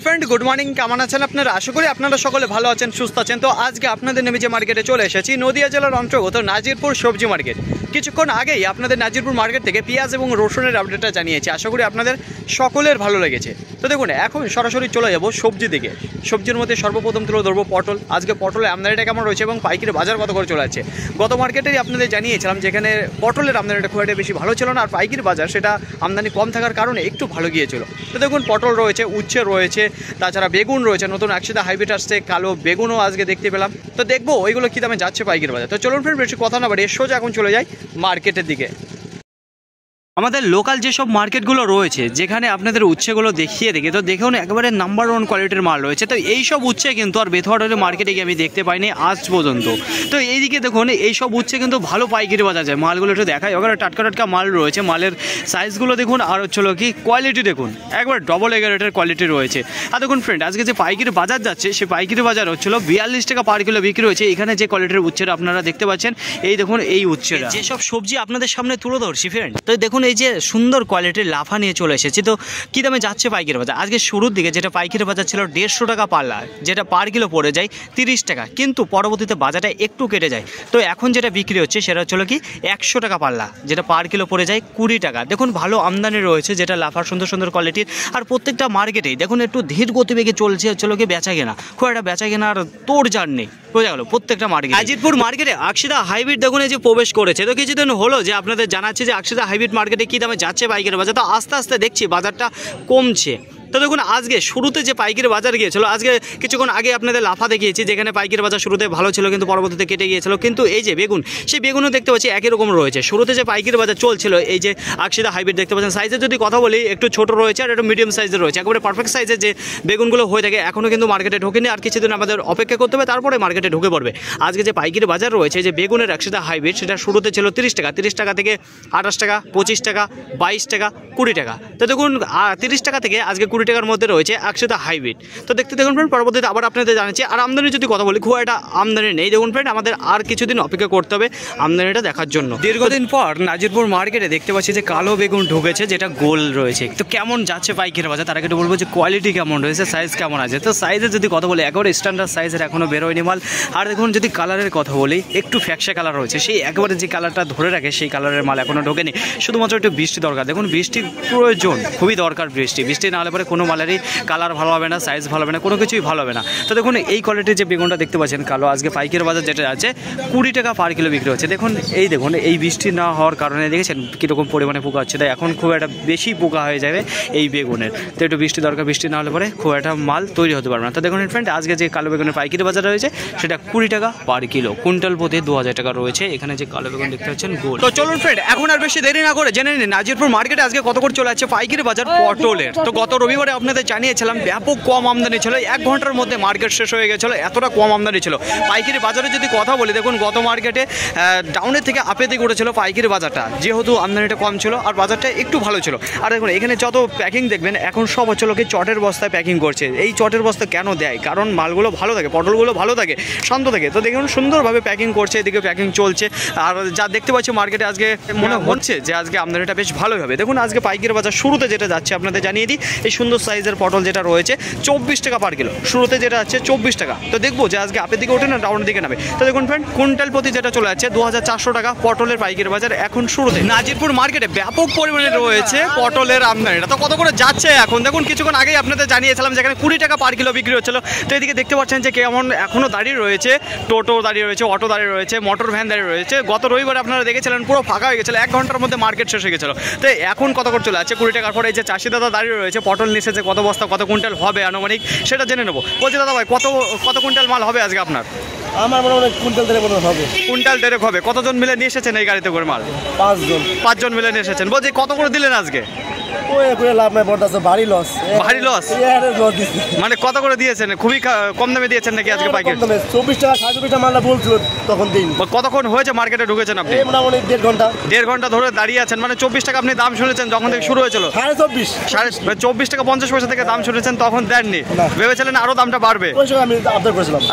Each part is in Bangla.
ফ্রেন্ড গুড মর্নিং, কেমন আছেন আপনারা? আশা করি আপনারা সকলে ভালো আছেন, সুস্থ আছেন। তো আজকে আপনাদের নেমে যে মার্কেটে চলে এসেছি, নদিয়া জেলার অন্তর্গত নাজিরপুর সবজি মার্কেট। কিছুক্ষণ আগেই আপনাদের নাজিরপুর মার্কেট থেকে পেঁয়াজ এবং রসুনের আপডেটটা জানিয়েছি। আশা করি আপনাদের সকলের ভালো লেগেছে। তো দেখুন, এখন সরাসরি চলে যাব সবজি দিকে। সবজির মধ্যে সর্বপ্রথম তুলে ধরবো পটল। আজকে পটলের আমদানিটা কেমন রয়েছে এবং পাইকারি বাজার কত করে চলে আছে। গত মার্কেটেই আপনাদের জানিয়েছিলাম যেখানে পটলের আমদানিটা খুব একটা বেশি ভালো ছিল না, আর পাইকারি বাজার সেটা আমদানি কম থাকার কারণে একটু ভালো গিয়েছিল। তো দেখুন, পটল রয়েছে, উচ্ছে রয়েছে, তাছাড়া বেগুন রয়েছে, নতুন একসাথে হাইব্রিড আসছে, কালো বেগুনও আজকে দেখতে পেলাম। তো দেখবো ওইগুলো কী দামে যাচ্ছে পাইকারি বাজার। তো চলুন ফ্রেন্ড, বেশি কথা না বাড়িয়ে সোজা এখন চলে যাই মার্কেটের দিকে। আমাদের লোকাল যেসব মার্কেটগুলো রয়েছে, যেখানে আপনাদের উচ্ছেগুলো দেখিয়ে দেখি, তো দেখুন একেবারে নাম্বার 1 কোয়ালিটির মাল রয়েছে। তো এইসব উচ্ছে কিন্তু আর বেথুয়াটের মার্কেটে গিয়ে আমি দেখতে পাইনি আজ পর্যন্ত। তো এইদিকে দেখুন, এইসব উচ্ছে কিন্তু ভালো পাইকারি বাজার যায়। মালগুলো একটু দেখায়, ওখানে টাটকা টাটকা মাল রয়েছে। মালের সাইজগুলো দেখুন, আর হচ্ছিল কি কোয়ালিটি দেখুন, একবার ডবল এগারেটের কোয়ালিটি রয়েছে। আর দেখুন ফ্রেন্ড, আজকে যে পাইকারি বাজার যাচ্ছে, সেই পাইকারি বাজার হচ্ছিল 42 টাকা পার কিলো বিক্রি হয়েছে। এখানে যে কোয়ালিটির উচ্ছেটা আপনারা দেখতে পাচ্ছেন, এই দেখুন এই উচ্ছেটা, যেসব সবজি আপনাদের সামনে তুলে ধরছি ফ্রেন্ড। তো দেখুন, এই যে সুন্দর কোয়ালিটির লাফা নিয়ে চলে এসেছি। তো কী দামে যাচ্ছে পাইকারি বাজার? আজকে শুরুর দিকে যেটা পাইকারি বাজার ছিল 150 টাকা পাল্লা, যেটা পার কিলো পড়ে যায় 30 টাকা, কিন্তু পরবর্তীতে বাজারটা একটু কেটে যায়। তো এখন যেটা বিক্রি হচ্ছে সেটা হচ্ছিল কি 100 টাকা পাল্লা, যেটা পার কিলো পড়ে যায় 20 টাকা। দেখুন ভালো আমদানি রয়েছে, যেটা লাফার সুন্দর সুন্দর কোয়ালিটির। আর প্রত্যেকটা মার্কেটেই দেখুন একটু ধীর গতিবেগে চলছে হচ্ছিল কি বেচা কেনা, খুব একটা বেচা কেনা আর তোড় জার নেই, বোঝা গেল প্রত্যেকটা মার্কেট। নাজিরপুর মার্কেটে আকশিদা হাইব্রিড দেখুন এই যে প্রবেশ করেছে। তো কিছুদিন হলো যে আপনাদের জানাচ্ছে যে আকশিদা হাইব্রিড মার্কেটে কী দামে যাচ্ছে পাইকারি বাজার। তো আস্তে আস্তে দেখছি বাজারটা কমছে। তো দেখুন, আজকে শুরুতে যে পাইকারি বাজার গিয়েছিল, আজকে কিছুক্ষণ আগে আপনাদের লাফা দেখিয়েছি, যেখানে পাইকারি বাজার শুরুতে ভালো ছিল কিন্তু পরবর্তীতে কেটে গিয়েছিল। কিন্তু এই যে বেগুন, সেই বেগুনও দেখতে পাচ্ছি একই রকম রয়েছে। শুরুতে যে পাইকারি বাজার চলছিল, এই যে আকশিদা হাইব্রিড দেখতে পাচ্ছেন, সাইজের যদি কথা বলি একটু ছোট রয়েছে আর একটু মিডিয়াম সাইজের রয়েছে। একেবারে পারফেক্ট সাইজের যে বেগুনগুলো হয়ে থাকে এখনও কিন্তু মার্কেটে ঢোকেনি, আর কিছুদিন আমাদের অপেক্ষা করতে হবে, তারপরে মার্কেটে ঢুকে পড়বে। আজকে যে পাইকারি বাজার রয়েছে, যে বেগুনের আকশিদা হাইব্রিড, সেটা শুরুতে ছিল 30 টাকা, 30 টাকা থেকে 28 টাকা, 25 টাকা, 22 টাকা, 20 টাকা। তো দেখুন 30 টাকা থেকে আজকে 20 টাকার মধ্যে রয়েছে আকশিদা হাইব্রিড। তো দেখতে দেখুন ফ্রেন্ড, পরবর্তীতে আবার আপনাদের জানাচ্ছি। আর আমদানি যদি কথা বলি, খুব একটা আমদানি নেই। দেখুন ফ্রেন্ড, আমাদের আর কিছুদিন অপেক্ষা করতে হবে আমদানিটা দেখার জন্য। দীর্ঘদিন পর নাজিরপুর মার্কেটে দেখতে পাচ্ছি যে কালো বেগুন ঢুকেছে, যেটা গোল রয়েছে। তো কেমন যাচ্ছে পাইকারি বাজার তার আগে একটু বলবো যে কোয়ালিটি কেমন রয়েছে, সাইজ কেমন আছে। তো সাইজের যদি কথা বলি, একেবারে স্ট্যান্ডার্ড সাইজের এখনও বেরোয়নি মাল। আর দেখুন যদি কালারের কথা বলি, একটু ফ্যাকসা কালার রয়েছে, সেই একেবারে যে কালারটা ধরে রাখে সেই কালারের মাল এখনও ঢোকেনি। শুধুমাত্র একটু বৃষ্টি দরকার। দেখুন বৃষ্টির প্রয়োজন, খুবই দরকার বৃষ্টি। বৃষ্টি না হলে পরে কোনো মালেরই কালার ভালো হবে না, সাইজ ভালো হবে না, কোনো কিছুই ভালো হবে না। তো দেখুন এই কোয়ালিটির যে বেগুনটা দেখতে পাচ্ছেন কালো, আজকে পাইকারি বাজার যেটা আছে 20 টাকা পার কিলো বিক্রি হচ্ছে। দেখুন এই বৃষ্টি না হওয়ার কারণে দেখেছেন কীরকম পরিমাণে পোকা হচ্ছে। তাই এখন খুব একটা বেশি পোকা হয়ে যাবে এই বেগুনের। তো একটু বৃষ্টি দরকার, বৃষ্টি না হলে পরে খুব একটা মাল তৈরি হতে পারবে না। তো দেখুন ফ্রেন্ড, আজকে যে কালো বেগুনের পাইকারি বাজার রয়েছে সেটা 20 টাকা পার কিলো, কুইন্টাল প্রতি 2000 টাকা রয়েছে। এখানে যে কালো বেগুন দেখতে পাচ্ছেন গোল। তো চলুন ফ্রেন্ড, এখন আর বেশি দেরি না করে জেনে নিন নাজিরপুর মার্কেটে আজকে কত করে চলে যাচ্ছে পাইকারি বাজার পটলের। তো গত রবিবারে আপনাদের জানিয়েছিলাম ব্যাপক কম আমদানি ছিল, 1 ঘন্টার মধ্যে মার্কেট শেষ হয়ে গেছিলো, এতটা কম আমদানি ছিল। পাইকারি বাজারে যদি কথা বলি, দেখুন গত মার্কেটে ডাউনের থেকে আপের দিকে উঠেছিল পাইকারি বাজারটা, যেহেতু আমদানিটা কম ছিল আর বাজারটা একটু ভালো ছিল। আর দেখুন এখানে যত প্যাকিং দেখবেন এখন সব হচ্ছে লোকে চটের বস্তায় প্যাকিং করছে। এই চটের বস্তা কেন দেয়? কারণ মালগুলো ভালো থাকে, পটলগুলো ভালো থাকে, শান্ত থাকে। তো দেখুন সুন্দরভাবে প্যাকিং করছে, এদিকে প্যাকিং চলছে। আর যা দেখতে পাচ্ছি মার্কেটে আজকে মনে হচ্ছে যে আজকে আমদানিটা বেশ ভালোই হবে। দেখুন আজকে পাইকারি বাজার শুরুতে যেটা যাচ্ছে আপনাদের জানিয়ে দিই, এই সুন্দর সাইজের পটল যেটা রয়েছে 24 টাকা পার কিলো, শুরুতে যেটা আছে 24 টাকা। তো দেখবো যে আজকে আপের দিকে ওঠে না ডাউনের দিকে নামে। তো দেখুন ফ্রেন্ড, কুইন্টাল প্রতি যেটা চলে যাচ্ছে 2400 টাকা পটলের পাইকারি বাজার এখন শুরুতে। নাজিরপুর মার্কেটে ব্যাপক পরিমাণে রয়েছে পটলের আমদানিটা। তো কত করে যাচ্ছে এখন দেখুন, কিছুক্ষণ আগেই আপনাদের জানিয়েছিলাম যেখানে 20 টাকা পার কিলো বিক্রি হচ্ছিল। তো এদিকে দেখতে পাচ্ছেন যে কেমন এখনও দাঁড়িয়ে রয়েছে, টোটো দাঁড়িয়ে রয়েছে, অটো দাঁড়িয়ে রয়েছে, মোটর ভ্যান দাঁড়িয়ে রয়েছে। গত রবিবারে আপনারা দেখেছিলেন পুরো ফাঁকা হয়ে গেছিলো, 1 ঘন্টার মধ্যে মার্কেট শেষ হয়ে গেছিলো। তো এখন কত করে চলে যাচ্ছে 20 টাকার পরে। এই যে চাষি দাদা দাঁড়িয়ে রয়েছে, পটল নিচ্ছে যে কত বস্তা কত কুইন্টাল হবে আনুমানিক সেটা জেনে নেবো। বলছি দাদা ভাই, কত কুইন্টাল মাল হবে আজকে আপনার? আমার মনে হয় কুইন্টাল 1.5 হবে। কুইন্টাল 1.5 হবে। কতজন মিলে নিয়ে এসেছেন এই গাড়িতে করে মাল? 5 জন মিলে নিয়ে এসেছেন। বলছি কত করে দিলেন আজকে? লাভ নাই, ভারী লস। ভারী লস মানে কত করে দিয়েছেন? খুবই কম দামে দিয়েছেন নাকি আজকে পাইকারি? 24 টাকা 24 টাকা মালটা বলছিল তখন দিন। কতক্ষণ হয়েছে মার্কেটে ঢুকেছেন আপনি? মোটামুটি 1.5 ঘন্টা। 1.5 ঘন্টা ধরে দাঁড়িয়ে আছেন, মানে 24 টাকা আপনি দাম শুনেছেন যখন থেকে শুরু হয়েছিল? 24 টাকা 50 পয়সা থেকে দাম শুনেছেন, তখন দেননি, ভেবেছিলেন আরো দামটা বাড়বে।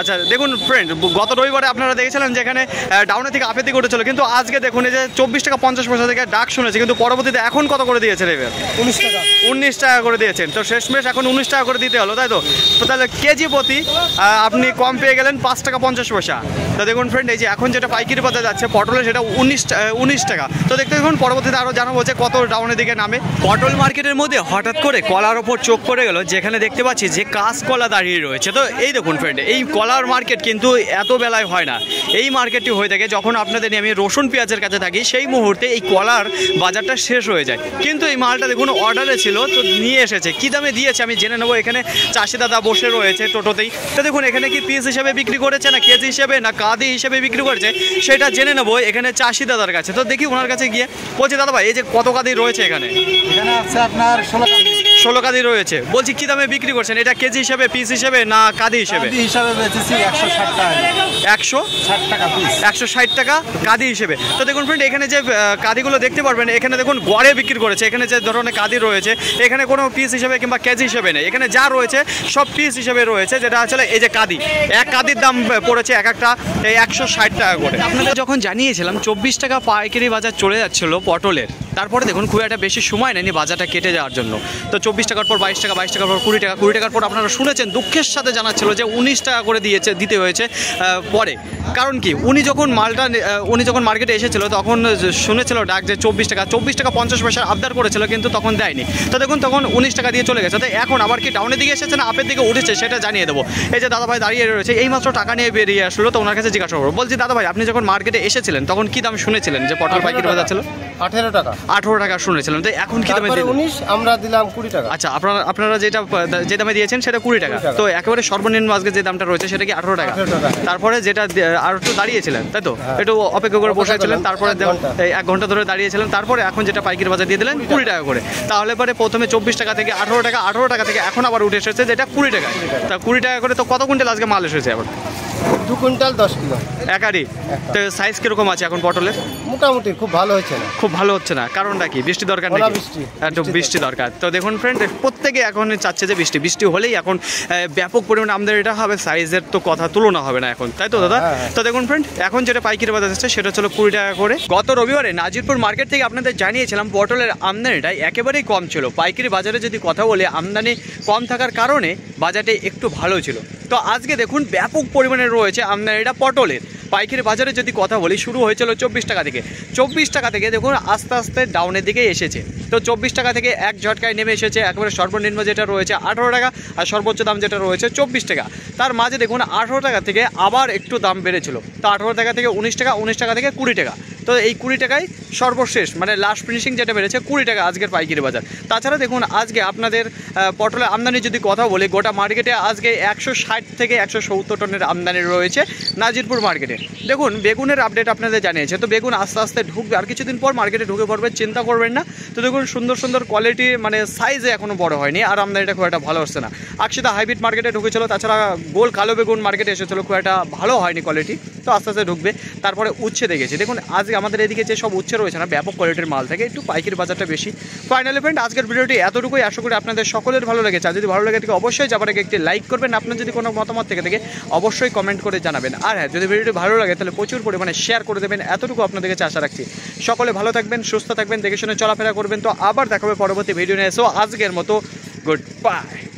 আচ্ছা দেখুন ফ্রেন্ড, গত রবিবারে আপনারা দেখেছিলেন যেখানে ডাউনের থেকে আপের দিকে উঠেছিল, কিন্তু আজকে দেখুন এই যে 24 টাকা 50 পয়সা থেকে ডাক শুনেছে, কিন্তু পরবর্তীতে এখন কত করে দিয়েছে এবার? 19 টাকা। 19 টাকা করে দিয়েছেন। তো শেষমেশ এখন 19 টাকা করে দিতে হলো, তাই তো? তো তাহলে কেজি প্রতি আপনি কম পেয়ে গেলেন 5 টাকা 50 পয়সা। তো দেখুন ফ্রেন্ড, এই যে এখন যেটা পাইকারি বাজারে যাচ্ছে পটলের, সেটা 19 টাকা। তো দেখতে দেখুন, পরবর্তীতে আরও জানাবো যে কত ডাউনের দিকে নামে। পটল মার্কেটের মধ্যে হঠাৎ করে কলার ওপর চোখ পড়ে গেল, যেখানে দেখতে পাচ্ছি যে কাঁচকলা দাঁড়িয়ে রয়েছে। তো এই দেখুন ফ্রেন্ড, এই কলার মার্কেট কিন্তু এত বেলায় হয় না। এই মার্কেটটি হয়ে থাকে যখন আপনাদের নিয়ে আমি রসুন পেঁয়াজের কাছে থাকি, সেই মুহূর্তে এই কলার বাজারটা শেষ হয়ে যায়। কিন্তু এই মালটা দেখুন অর্ডারে ছিল, তো নিয়ে এসেছে। কী দামে দিয়েছে আমি জেনে নেবো। এখানে চাষি দাদা বসে রয়েছে টোটোতেই। তো দেখুন, এখানে কি পিস হিসেবে বিক্রি করেছে, না কেজি হিসেবে, না কাঁদি হিসেবে বিক্রি করেছে, সেটা জেনে নেবো এখানে চাষি দাদার কাছে। তো দেখি ওনার কাছে গিয়ে। বলছি দাদা ভাই, এই যে কত কাঁদি রয়েছে এখানে? এখানে আছে আপনার 16 কাঁদি রয়েছে। বলছি কী দামে বিক্রি করছেন? এটা কেজি হিসেবে, পিস হিসেবে, না কাঁদি হিসেবে? হিসাবে বেচেছি 160 টাকা। 160 টাকা পিস। 160 টাকা কাঁদি হিসেবে। তো দেখুন ফ্রেন্ড, এখানে যে কাঁদিগুলো দেখতে পারবেন, এখানে দেখুন গড়ে বিক্রি করেছে। এখানে যে ধরনের কাঁদি রয়েছে, এখানে কোনো পিস হিসেবে কিংবা কেজি হিসেবে নেই। এখানে যা রয়েছে সব পিস হিসেবে রয়েছে, যেটা আসলে এই যে কাঁদি, এক কাঁদির দাম পড়েছে এক একটা 160 টাকা করে। আপনাদের যখন জানিয়েছিলাম 24 টাকা পাইকারি বাজার চলে যাচ্ছিল পটলের, তারপরে দেখুন খুব একটা বেশি সময় নেয়নি বাজারটা কেটে যাওয়ার জন্য। তো 24 টাকার পর 22 টাকা, 22 টাকার পর 20 টাকা, 20 টাকার পর আপনারা শুনেছেন দুঃখের সাথে জানাচ্ছিল যে 19 টাকা করে দিতে হয়েছে পরে। কারণ কি, উনি যখন মার্কেটে এসেছিল তখন শুনেছিল ডাক যে 24 টাকা 50 পয়সার আবদার করেছিল, কিন্তু তখন দেয়নি। তো দেখুন তখন 19 টাকা দিয়ে চলে গেছে। তো এখন আবার কি ডাউনের দিকে এসেছে না আপের দিকে উঠেছে, সেটা জানিয়ে দেবো। এই যে দাদা ভাই দাঁড়িয়ে রয়েছে, এই মাত্র টাকা নিয়ে বেরিয়ে আসলো। তো ওনার কাছে জিজ্ঞাসা করবো। বলছি দাদা ভাই, আপনি যখন মার্কেটে এসেছিলেন তখন কি দাম শুনেছিলেন যে পটল পাইকারি বাজার ছিল? 18 টাকা। 18 টাকা শুনেছিলাম। তো এখন কি দামে দিলেন? 19, আমরা দিলাম 20 টাকা। আচ্ছা, আপনারা যে দামে দিয়েছেন সেটা 20 টাকা। তো একেবারে সর্বনিম্ন আজকে যে দামটা রয়েছে সেটা কি 18 টাকা? তারপরে যেটা আর একটু দাঁড়িয়েছিলেন, তাই তো? একটু অপেক্ষা করে বসেছিলেন, তারপরে 1 ঘন্টা ধরে দাঁড়িয়েছিলেন, তারপরে এখন যেটা পাইকারি বাজার দিয়ে দিলেন 20 টাকা করে। তাহলে পরে প্রথমে 24 টাকা থেকে 18 টাকা থেকে এখন আবার উঠে এসেছে যেটা 20 টাকা। তা 20 টাকা করে। তো কত কুইন্টাল আজকে মাল এসেছে আবার? 2 কুইন্টাল 10 কিলো। একারই। তো সাইজ কিরকম আছে এখন পটলের? মোটামুটি খুব ভালো হচ্ছে না। খুব ভালো হচ্ছে না, কারণটা কি? বৃষ্টি দরকার নাকি? একটু বৃষ্টি দরকার। তো দেখুন ফ্রেন্ড, প্রত্যেকে এখন চাচ্ছে যে বৃষ্টি হলেই এখন ব্যাপক পরিমাণে আমদানিটা হবে, সাইজের তো কথা তুলনা হবে না এখন, তাই তো দাদা? তো দেখুন ফ্রেন্ড, এখন যেটা পাইকারি বাজার আছে সেটা হলো 20 টাকা করে। গত রবিবারে নাজিরপুর মার্কেট থেকে আপনাদের জানিয়েছিলাম পটলের আমদানিটা একেবারেই কম ছিল। পাইকারি বাজারে যদি কথা বলে, আমদানি কম থাকার কারণে বাজারটা একটু ভালো ছিল। তো আজকে দেখুন ব্যাপক পরিমাণে রয়েছে আমদানিটা পটলের। পাইকারি বাজারে যদি কথা বলি, শুরু হয়েছিল 24 টাকা থেকে। 24 টাকা থেকে দেখুন আস্তে আস্তে ডাউনের দিকে এসেছে। তো 24 টাকা থেকে এক ঝটকায় নেমে এসেছে একেবারে সর্বনিম্ন যেটা রয়েছে 18 টাকা, আর সর্বোচ্চ দাম যেটা রয়েছে 24 টাকা। তার মাঝে দেখুন 18 টাকা থেকে আবার একটু দাম বেড়েছিল। তো 18 টাকা থেকে 19 টাকা, 19 টাকা থেকে 20 টাকা। তো এই 20 টাকায় সর্বশেষ, মানে লাস্ট ফিনিশিং যেটা বেড়েছে 20 টাকা আজকের পাইকারি বাজার। তাছাড়া দেখুন আজকে আপনাদের পটলের আমদানি যদি কথা বলি, গোটা মার্কেটে আজকে 160 থেকে 170 টনের আমদানি রয়েছে নাজিরপুর মার্কেটে। দেখুন বেগুনের আপডেট আপনাদের জানিয়েছে। তো বেগুন আস্তে আস্তে ঢুকবে, আর কিছুদিন পর মার্কেটে ঢুকে পড়বে, চিন্তা করবেন না। তো দেখুন সুন্দর সুন্দর কোয়ালিটি, মানে সাইজে এখনও বড় হয়নি, আর আমদানিটা খুব একটা ভালো হচ্ছে না। আকশিদা হাইব্রিড মার্কেটে ঢুকেছিল, তাছাড়া গোল কালো বেগুন মার্কেটে এসেছিলো, খুব একটা ভালো হয়নি কোয়ালিটি। তো আস্তে আস্তে ঢুকবে। তারপরে উচ্ছে দেখেছি, দেখুন আজকে আমাদের এদিকে যে সব উচ্ছে রয়েছে না, ব্যাপক কোয়ালিটির মাল থাকে, একটু পাইকারি বাজারটা বেশি। ফাইনালি ফ্রেন্ড, আজকের ভিডিওটি এতটুকুই। আশা করি আপনাদের সকলের ভালো লেগেছে। আর যদি ভালো লাগে থাকে অবশ্যই যাবার আগে একটি লাইক করবেন। আপনার যদি কোনো মতামত থেকে অবশ্যই কমেন্ট করে জানাবেন। আর হ্যাঁ, যদি ভিডিওটি ভালো লাগে তাহলে প্রচুর পরিমাণে শেয়ার করে দেবেন। এতটুকু আপনাদের কাছে আশা রাখছি। সকলে ভালো থাকবেন, সুস্থ থাকবেন, দেখে শুনে চলাফেরা করবেন। তো আবার দেখা হবে পরবর্তী ভিডিও নিয়ে। সো আজকের মতো গুড বাই।